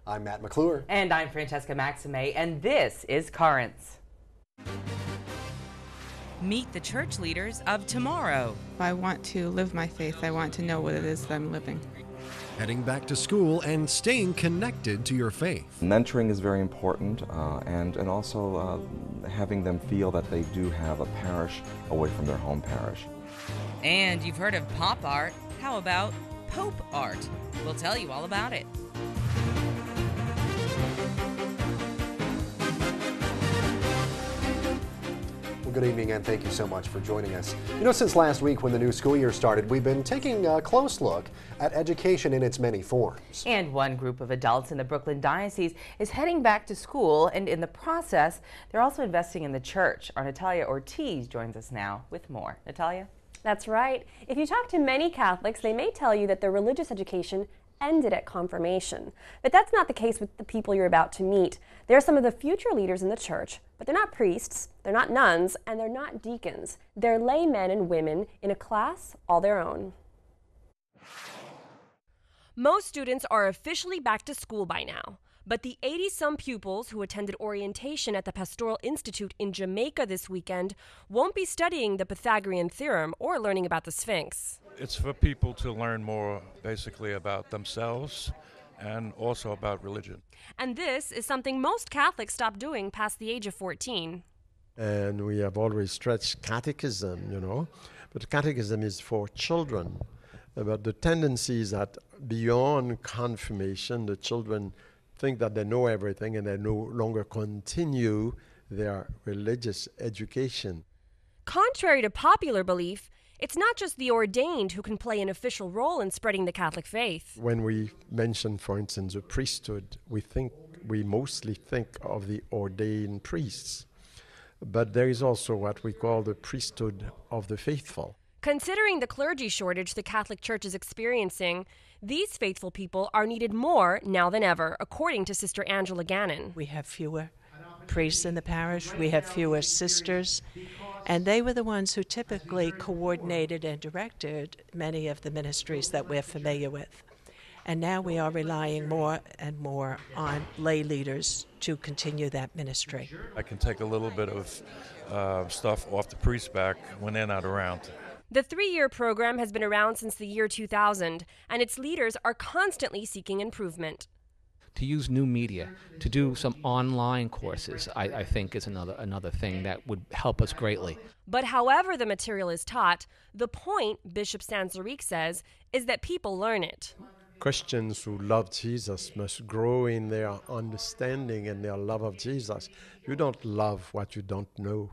I'm Matt McClure. And I'm Francesca Maxime, and this is Currents. Meet the church leaders of tomorrow. I want to live my faith. I want to know what it is that I'm living. Heading back to school and staying connected to your faith. Mentoring is very important, and also having them feel that they do have a parish away from their home parish. And you've heard of pop art. How about Pope art? We'll tell you all about it. Good evening and thank you so much for joining us. You know, since last week when the new school year started, we've been taking a close look at education in its many forms. And one group of adults in the Brooklyn Diocese is heading back to school, and in the process, they're also investing in the church. Our Natalia Ortiz joins us now with more. Natalia? That's right. If you talk to many Catholics, they may tell you that their religious education ended at confirmation. But that's not the case with the people you're about to meet. They're some of the future leaders in the church, but they're not priests, they're not nuns, and they're not deacons. They're lay men and women in a class all their own. Most students are officially back to school by now, but the 80-some pupils who attended orientation at the Pastoral Institute in Jamaica this weekend won't be studying the Pythagorean theorem or learning about the Sphinx. It's for people to learn more basically about themselves and also about religion. And this is something most Catholics stop doing past the age of 14. And we have always stretched catechism, you know, but catechism is for children. But the tendency is that beyond confirmation, the children think that they know everything and they no longer continue their religious education. Contrary to popular belief, it's not just the ordained who can play an official role in spreading the Catholic faith. When we mention, for instance, the priesthood, we mostly think of the ordained priests. But there is also what we call the priesthood of the faithful. Considering the clergy shortage the Catholic Church is experiencing, these faithful people are needed more now than ever, according to Sister Angela Gannon. We have fewer priests in the parish, we have fewer sisters, and they were the ones who typically coordinated and directed many of the ministries that we're familiar with. And now we are relying more and more on lay leaders to continue that ministry. I can take a little bit of stuff off the priest's back when they're not around. The 3-year program has been around since the year 2000, and its leaders are constantly seeking improvement. To use new media, to do some online courses, I think is another thing that would help us greatly. But however the material is taught, the point, Bishop Sanzaric says, is that people learn it. Christians who love Jesus must grow in their understanding and their love of Jesus. You don't love what you don't know.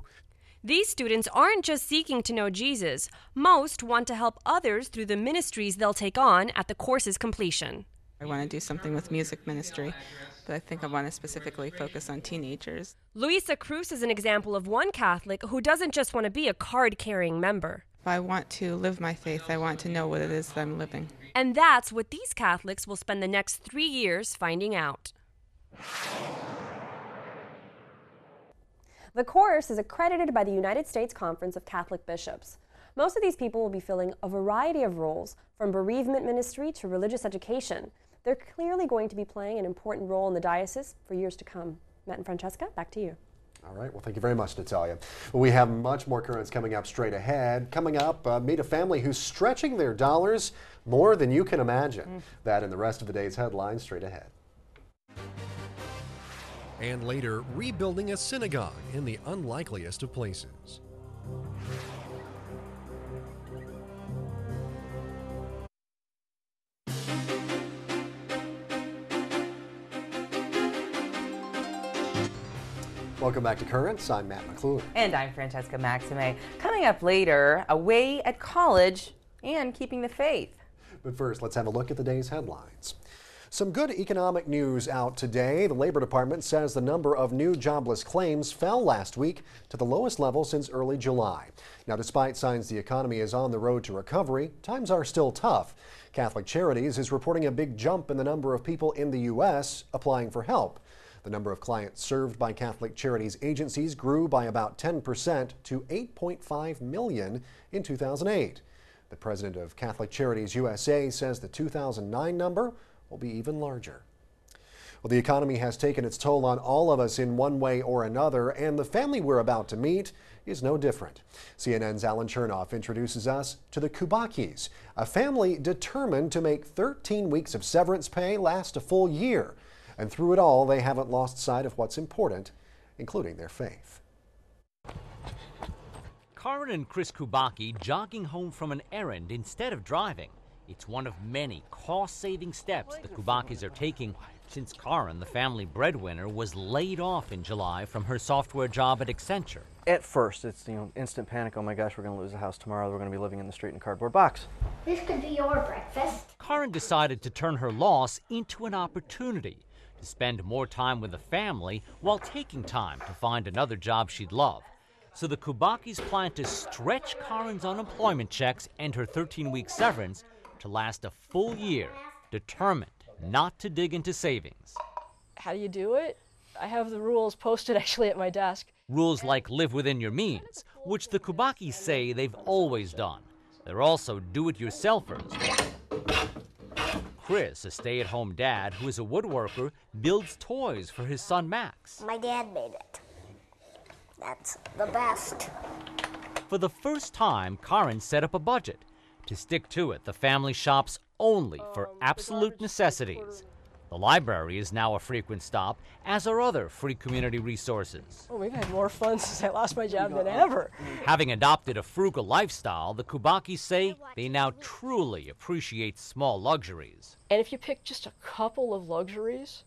These students aren't just seeking to know Jesus. Most want to help others through the ministries they'll take on at the course's completion. I want to do something with music ministry, but I think I want to specifically focus on teenagers. Luisa Cruz is an example of one Catholic who doesn't just want to be a card-carrying member. I want to live my faith. I want to know what it is that I'm living. And that's what these Catholics will spend the next 3 years finding out. The course is accredited by the United States Conference of Catholic Bishops. Most of these people will be filling a variety of roles, from bereavement ministry to religious education. They're clearly going to be playing an important role in the diocese for years to come. Matt and Francesca, back to you. All right, well, thank you very much, Natalia. We have much more currents coming up straight ahead. Coming up, meet a family who's stretching their dollars more than you can imagine. That and the rest of the day's headlines straight ahead. And later, rebuilding a synagogue in the unlikeliest of places. Welcome back to Currents. I'm Matt McClure. And I'm Francesca Maxime. Coming up later, away at college and keeping the faith. But first, let's have a look at the day's headlines. Some good economic news out today. The Labor Department says the number of new jobless claims fell last week to the lowest level since early July. Now, despite signs the economy is on the road to recovery, times are still tough. Catholic Charities is reporting a big jump in the number of people in the U.S. applying for help. The number of clients served by Catholic Charities agencies grew by about 10% to 8.5 million in 2008. The president of Catholic Charities USA says the 2009 number will be even larger. Well, the economy has taken its toll on all of us in one way or another, and the family we're about to meet is no different. CNN's Alan Chernoff introduces us to the Kubakis, a family determined to make 13 weeks of severance pay last a full year. And through it all, they haven't lost sight of what's important, including their faith. Karen and Chris Kubaki jogging home from an errand instead of driving. It's one of many cost-saving steps the Kubakis are taking since Karen, the family breadwinner, was laid off in July from her software job at Accenture. At first, it's instant panic. Oh my gosh, we're going to lose the house tomorrow. We're going to be living in the street in a cardboard box. This could be your breakfast. Karen decided to turn her loss into an opportunity to spend more time with the family while taking time to find another job she'd love. So the Kubakis plan to stretch Karen's unemployment checks and her 13-week severance to last a full year, determined not to dig into savings. How do you do it? I have the rules posted actually at my desk. Rules like live within your means, which the Kubakis say they've always done. They're also do-it-yourselfers. Chris, a stay-at-home dad who is a woodworker, builds toys for his son Max. My dad made it. That's the best. For the first time, Karen set up a budget. To stick to it, the family shops only for absolute necessities. The library is now a frequent stop, as are other free community resources. Oh, we've had more fun since I lost my job than ever. Having adopted a frugal lifestyle, the Kubakis say they now truly appreciate small luxuries. And if you pick just a couple of luxuries,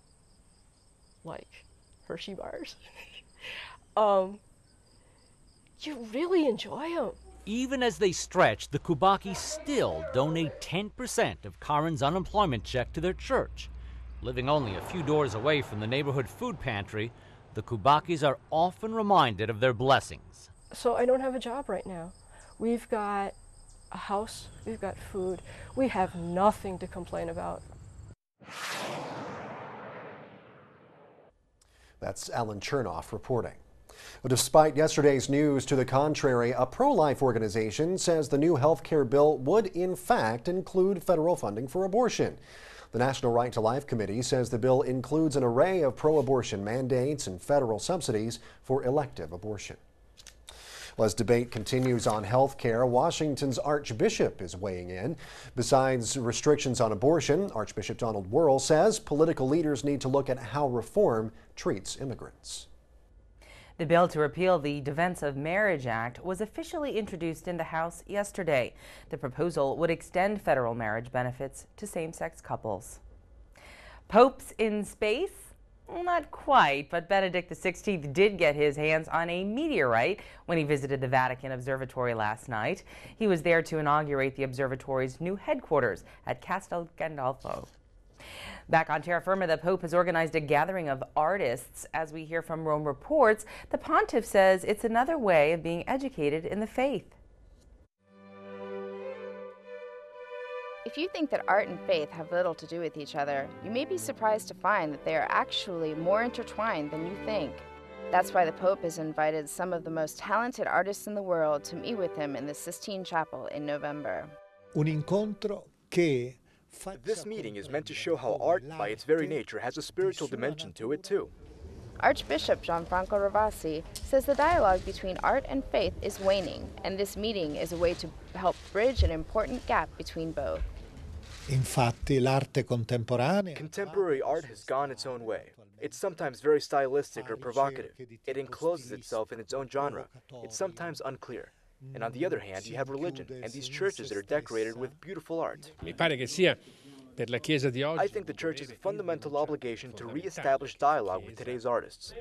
like Hershey bars, you really enjoy them. Even as they stretch, the Kubakis still donate 10% of Karen's unemployment check to their church. Living only a few doors away from the neighborhood food pantry, the Kubakis are often reminded of their blessings. So I don't have a job right now. We've got a house, we've got food. We have nothing to complain about. That's Alan Chernoff reporting. Despite yesterday's news to the contrary, a pro-life organization says the new health care bill would in fact include federal funding for abortion. The National Right to Life Committee says the bill includes an array of pro-abortion mandates and federal subsidies for elective abortion. Well, as debate continues on health care, Washington's Archbishop is weighing in. Besides restrictions on abortion, Archbishop Donald Wuerl says political leaders need to look at how reform treats immigrants. The bill to repeal the Defense of Marriage Act was officially introduced in the House yesterday. The proposal would extend federal marriage benefits to same-sex couples. Popes in space? Well, not quite, but Benedict XVI did get his hands on a meteorite when he visited the Vatican Observatory last night. He was there to inaugurate the observatory's new headquarters at Castel Gandolfo. Back on terra firma, the Pope has organized a gathering of artists. As we hear from Rome Reports, the pontiff says it's another way of being educated in the faith. If you think that art and faith have little to do with each other, you may be surprised to find that they are actually more intertwined than you think. That's why the Pope has invited some of the most talented artists in the world to meet with him in the Sistine Chapel in November. Un incontro che This meeting is meant to show how art, by its very nature, has a spiritual dimension to it, too. Archbishop Gianfranco Ravasi says the dialogue between art and faith is waning, and this meeting is a way to help bridge an important gap between both. Infatti l'arte contemporanea. Contemporary art has gone its own way. It's sometimes very stylistic or provocative. It encloses itself in its own genre. It's sometimes unclear. And on the other hand, you have religion and these churches that are decorated with beautiful art. I think the Church has a fundamental obligation to re-establish dialogue with today's artists.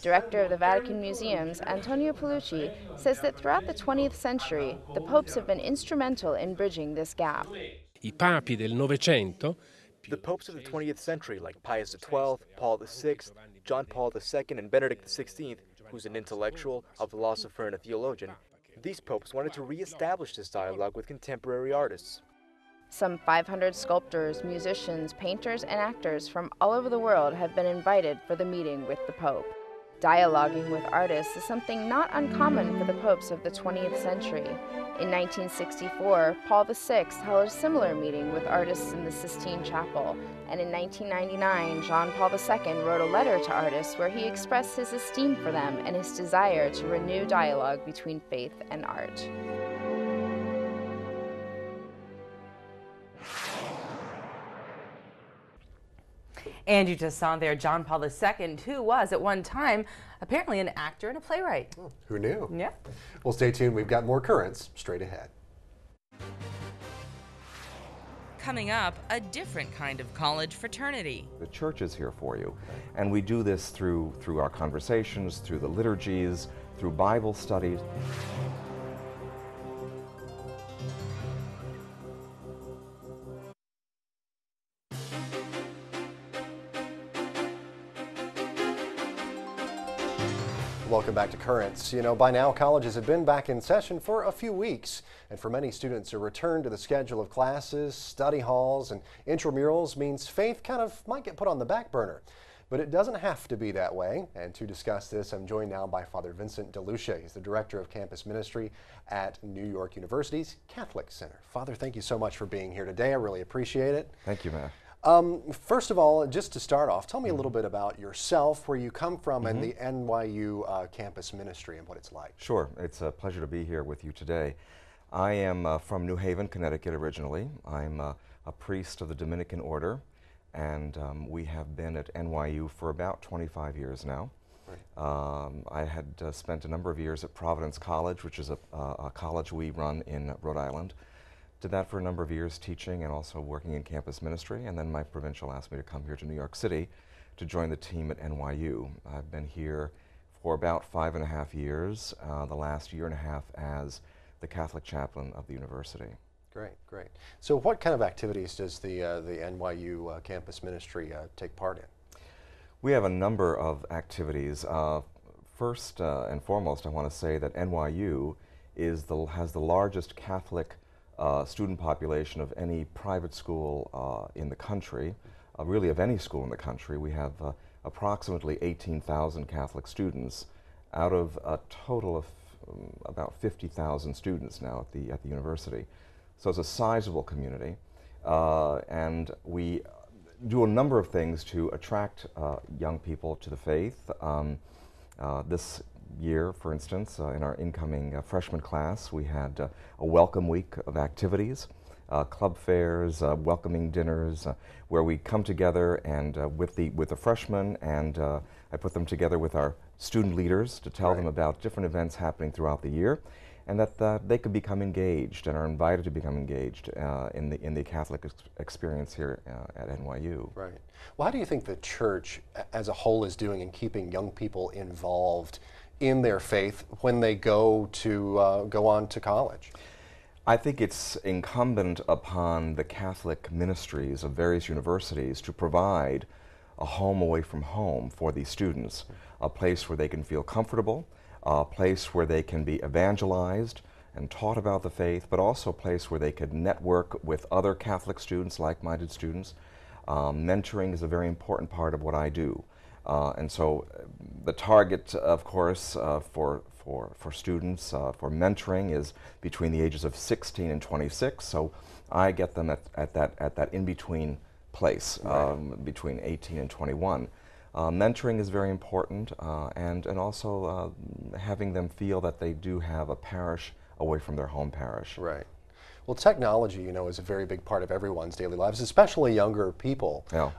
Director of the Vatican Museums, Antonio Paolucci, says that throughout the 20th century, the popes have been instrumental in bridging this gap. The popes of the 20th century, like Pius XII, Paul VI, John Paul II, and Benedict XVI, who's an intellectual, a philosopher, and a theologian, these popes wanted to re-establish this dialogue with contemporary artists. Some 500 sculptors, musicians, painters, and actors from all over the world have been invited for the meeting with the Pope. Dialoguing with artists is something not uncommon for the popes of the 20th century. In 1964, Paul VI held a similar meeting with artists in the Sistine Chapel, and in 1999, John Paul II wrote a letter to artists where he expressed his esteem for them and his desire to renew dialogue between faith and art. And you just saw there John Paul II, who was at one time apparently an actor and a playwright. Oh, who knew? Yeah. Well, stay tuned. We've got more currents straight ahead. Coming up, a different kind of college fraternity. The church is here for you, and we do this through our conversations, through the liturgies, through Bible studies. Welcome back to Currents. You know, by now colleges have been back in session for a few weeks, and for many students a return to the schedule of classes, study halls, and intramurals means faith kind of might get put on the back burner. But it doesn't have to be that way, and to discuss this I'm joined now by Father Vincent DeLucia. He's the Director of Campus Ministry at New York University's Catholic Center. Father, thank you so much for being here today. I really appreciate it. Thank you, Matt. First of all, just to start off, tell me a little bit about yourself, where you come from, and the NYU campus ministry and what it's like. Sure. It's a pleasure to be here with you today. I am from New Haven, Connecticut originally. I'm a priest of the Dominican Order, and we have been at NYU for about 25 years now. Right. I had spent a number of years at Providence College, which is a college we run in Rhode Island. Did that for a number of years, teaching and also working in campus ministry, and then my provincial asked me to come here to New York City to join the team at NYU. I've been here for about 5.5 years, the last year and a half as the Catholic chaplain of the university. Great, great. So what kind of activities does the NYU campus ministry take part in? We have a number of activities. First and foremost, I want to say that NYU has the largest Catholic student population of any private school in the country, really of any school in the country. We have approximately 18,000 Catholic students out of a total of about 50,000 students now at the university. So it's a sizable community, and we do a number of things to attract young people to the faith. This year, for instance, in our incoming freshman class, we had a welcome week of activities, club fairs, welcoming dinners, where we come together and with the freshmen, and I put them together with our student leaders to tell them about different events happening throughout the year, and that they could become engaged and are invited to become engaged in the Catholic experience here at NYU. Right. Well, how do you think the church as a whole is doing in keeping young people involved in their faith when they go on to college? I think it's incumbent upon the Catholic ministries of various universities to provide a home away from home for these students, a place where they can feel comfortable, a place where they can be evangelized and taught about the faith, but also a place where they could network with other Catholic students, like-minded students. Mentoring is a very important part of what I do. And so the target, of course, for students for mentoring is between the ages of 16 and 26. So I get them at that in-between place, between 18 and 21. Mentoring is very important, and also having them feel that they do have a parish away from their home parish. Right. Well, technology, you know, is a very big part of everyone's daily lives, especially younger people. Yeah.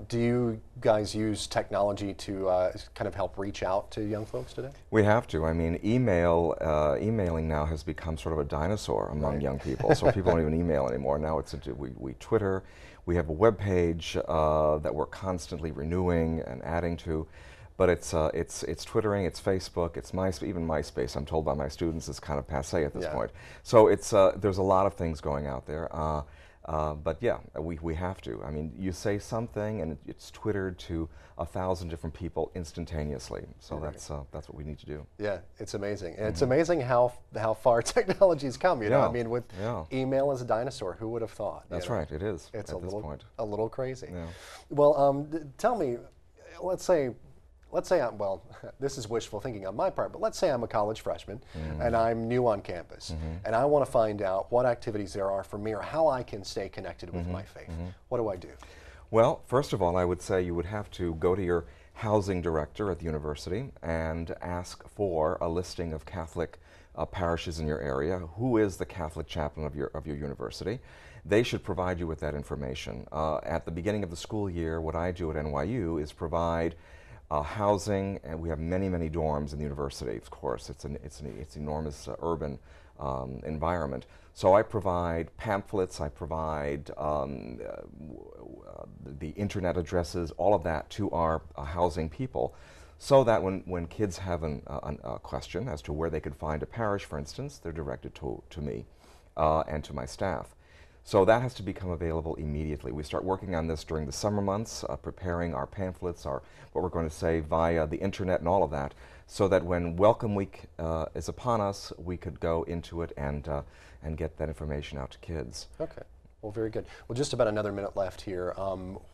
Do you guys use technology to kind of help reach out to young folks today? We have to. I mean, emailing now has become sort of a dinosaur among young people. So people don't even email anymore. Now it's we Twitter. We have a web page that we're constantly renewing and adding to. But it's Twittering, it's Facebook, it's MySpace. Even MySpace, I'm told by my students, is kind of passé at this point. So it's there's a lot of things going out there. But yeah, we have to. I mean, you say something and it's Twittered to 1,000 different people instantaneously. So that's what we need to do. Yeah, it's amazing. And it's amazing how far technology's come. You know, I mean, with email as a dinosaur, who would have thought? That's right. It is. It's at this point. a little crazy. Yeah. Well, tell me, let's say let's say well, this is wishful thinking on my part, but let's say I'm a college freshman and I'm new on campus and I want to find out what activities there are for me or how I can stay connected with my faith. What do I do? Well, first of all, I would say you would have to go to your housing director at the university and ask for a listing of Catholic parishes in your area. Who is the Catholic chaplain of your university? They should provide you with that information. At the beginning of the school year, what I do at NYU is provide housing, and we have many, many dorms in the university, of course. It's an enormous urban environment. So I provide pamphlets, I provide the internet addresses, all of that to our housing people, so that when kids have a question as to where they could find a parish, for instance, they're directed to me and to my staff. So that has to become available immediately. We start working on this during the summer months, preparing our pamphlets, what we're going to say via the internet and all of that, so that when Welcome Week is upon us, we could go into it and get that information out to kids. Okay. Well, very good. Well, just about another minute left here.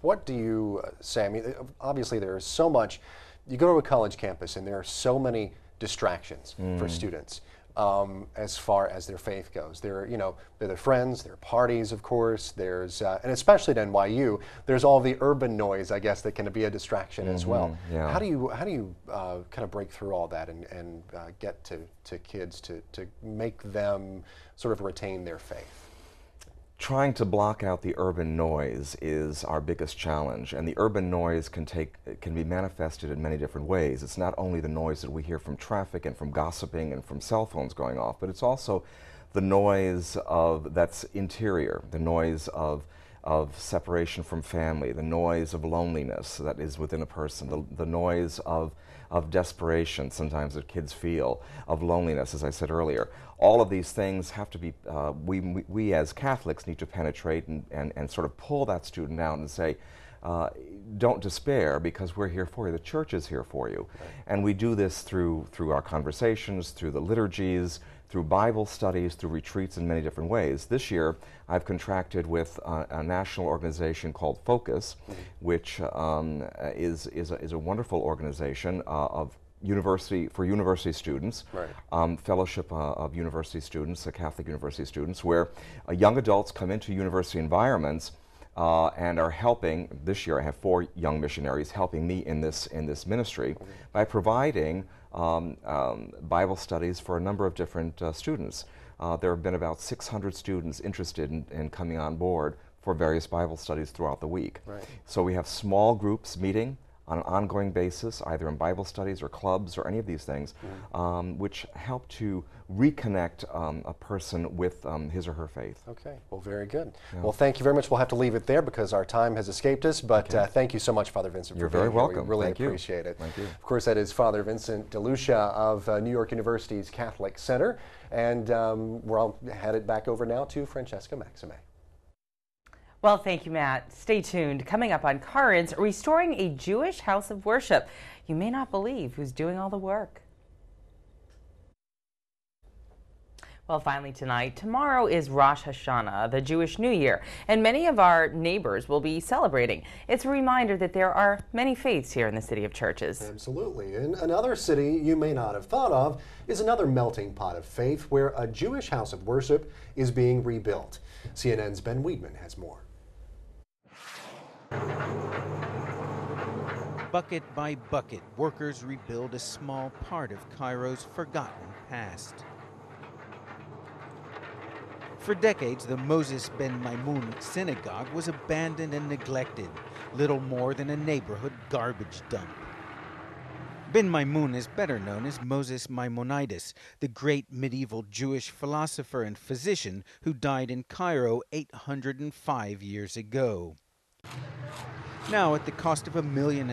What do you say? I mean, obviously there is so much. You go to a college campus and there are so many distractions for students. As far as their faith goes, they're their friends, their parties, of course. There's and especially at NYU, there's all the urban noise, I guess, that can be a distraction as well. Yeah. How do you kind of break through all that and get to kids to make them sort of retain their faith? Trying to block out the urban noise is our biggest challenge, and the urban noise can be manifested in many different ways. It's not only the noise that we hear from traffic and from gossiping and from cell phones going off, but it's also the noise that's interior, the noise of separation from family, the noise of loneliness that is within a person, the noise of desperation sometimes that kids feel, of loneliness, as I said earlier. All of these things have to be, we as Catholics need to penetrate and sort of pull that student out and say, don't despair, because we're here for you. The church is here for you. Right. And we do this through our conversations, through the liturgies, through Bible studies, through retreats in many different ways. This year, I've contracted with a national organization called Focus, which is a wonderful organization of university students, right. Fellowship of university students, Catholic university students, where young adults come into university environments and are helping. This year I have 4 young missionaries helping me in this ministry by providing Bible studies for a number of different students. There have been about 600 students interested in coming on board for various Bible studies throughout the week. Right. So we have small groups meeting on an ongoing basis, either in Bible studies or clubs or any of these things, which help to reconnect a person with his or her faith. Okay, well, very good. Yeah. Well, thank you very much. We'll have to leave it there because our time has escaped us, but thank you so much, Father Vincent, You're for being very welcome. here. We really thank appreciate you. it. Thank you. Of course, that is Father Vincent DeLucia of New York University's Catholic Center, and we're all headed back over now to Francesca Maxime. Well, thank you, Matt. Stay tuned. Coming up on Currents, restoring a Jewish house of worship. You may not believe who's doing all the work. Well, finally tonight, tomorrow is Rosh Hashanah, the Jewish New Year, and many of our neighbors will be celebrating. It's a reminder that there are many faiths here in the city of churches. Absolutely. And another city you may not have thought of is another melting pot of faith where a Jewish house of worship is being rebuilt. CNN's Ben Weedman has more. Bucket by bucket, workers rebuild a small part of Cairo's forgotten past. For decades, the Moses ben Maimon synagogue was abandoned and neglected, little more than a neighborhood garbage dump. Ben Maimon is better known as Moses Maimonides, the great medieval Jewish philosopher and physician who died in Cairo 805 years ago. Now, at the cost of $1.5 million,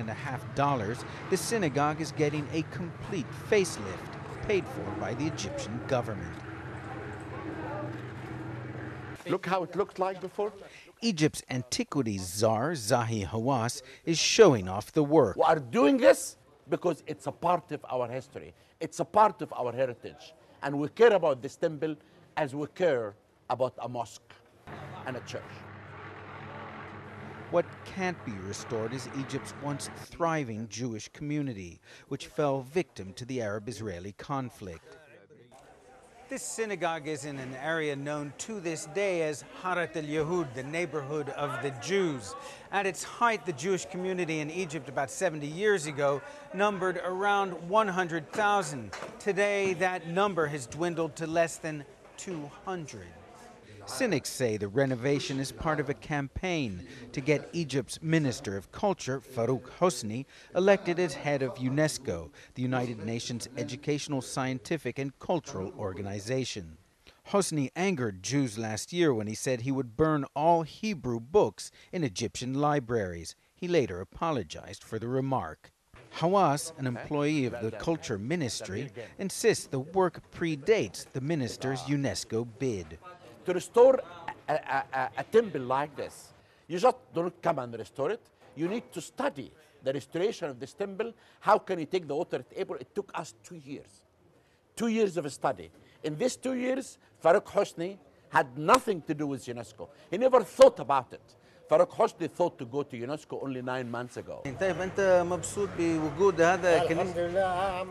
the synagogue is getting a complete facelift, paid for by the Egyptian government. Look how it looked like before. Egypt's antiquities czar, Zahi Hawass, is showing off the work. We are doing this because it's a part of our history. It's a part of our heritage. And we care about this temple as we care about a mosque and a church. What can't be restored is Egypt's once thriving Jewish community, which fell victim to the Arab-Israeli conflict. This synagogue is in an area known to this day as Harat al-Yahud, the neighborhood of the Jews. At its height, the Jewish community in Egypt about 70 years ago numbered around 100,000. Today, that number has dwindled to less than 200. Cynics say the renovation is part of a campaign to get Egypt's Minister of Culture, Farouk Hosni, elected as head of UNESCO, the United Nations educational, scientific, and cultural organization. Hosni angered Jews last year when he said he would burn all Hebrew books in Egyptian libraries. He later apologized for the remark. Hawass, an employee of the Culture Ministry, insists the work predates the minister's UNESCO bid. To restore a temple like this, you just don't come and restore it. You need to study the restoration of this temple. How can you take the water at April? It took us 2 years. 2 years of study. In these 2 years, Farouk Hosni had nothing to do with UNESCO. He never thought about it. Farouk Hosni thought to go to UNESCO only 9 months ago.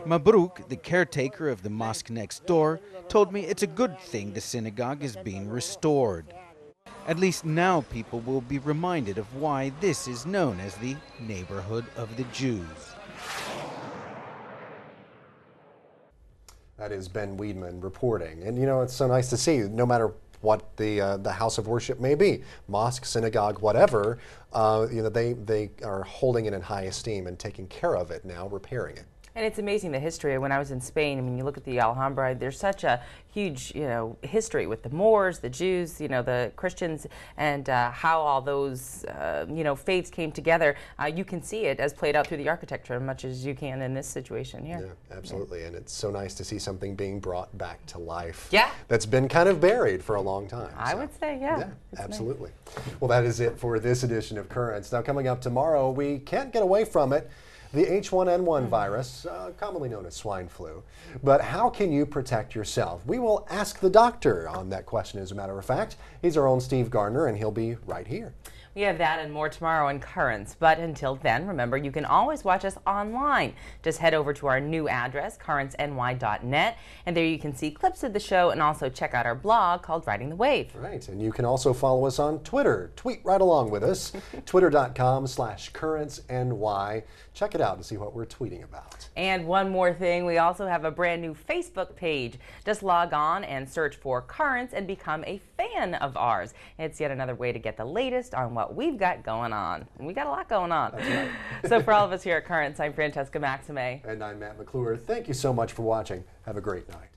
Mabruk, the caretaker of the mosque next door, told me it's a good thing the synagogue is being restored. At least now people will be reminded of why this is known as the neighborhood of the Jews. That is Ben Weidman reporting. And you know, it's so nice to see, no matter what the house of worship may be, mosque, synagogue, whatever, you know, they are holding it in high esteem and taking care of it now, repairing it. And it's amazing the history. When I was in Spain, I mean, you look at the Alhambra, there's such a huge, you know, history with the Moors, the Jews, you know, the Christians, and how all those, you know, faiths came together. You can see it as played out through the architecture as much as you can in this situation here. Yeah, absolutely. Yeah. And it's so nice to see something being brought back to life. Yeah. That's been kind of buried for a long time. I would say, yeah. Yeah, absolutely. Nice. Well, that is it for this edition of Currents. Now, coming up tomorrow, we can't get away from it. The H1N1 virus, commonly known as swine flu. But how can you protect yourself? We will ask the doctor on that question, as a matter of fact. He's our own Steve Gardner, and he'll be right here. We have that and more tomorrow on Currents. But until then, remember, you can always watch us online. Just head over to our new address, currentsny.net, and there you can see clips of the show and also check out our blog called Riding the Wave. Right, and you can also follow us on Twitter. Tweet right along with us, twitter.com/currentsny. Check it out to see what we're tweeting about. And one more thing, we also have a brand new Facebook page. Just log on and search for Currents and become a fan of ours. It's yet another way to get the latest on what we've got going on. And we got a lot going on. That's right. So for all of us here at Currents, I'm Francesca Maxime. And I'm Matt McClure. Thank you so much for watching. Have a great night.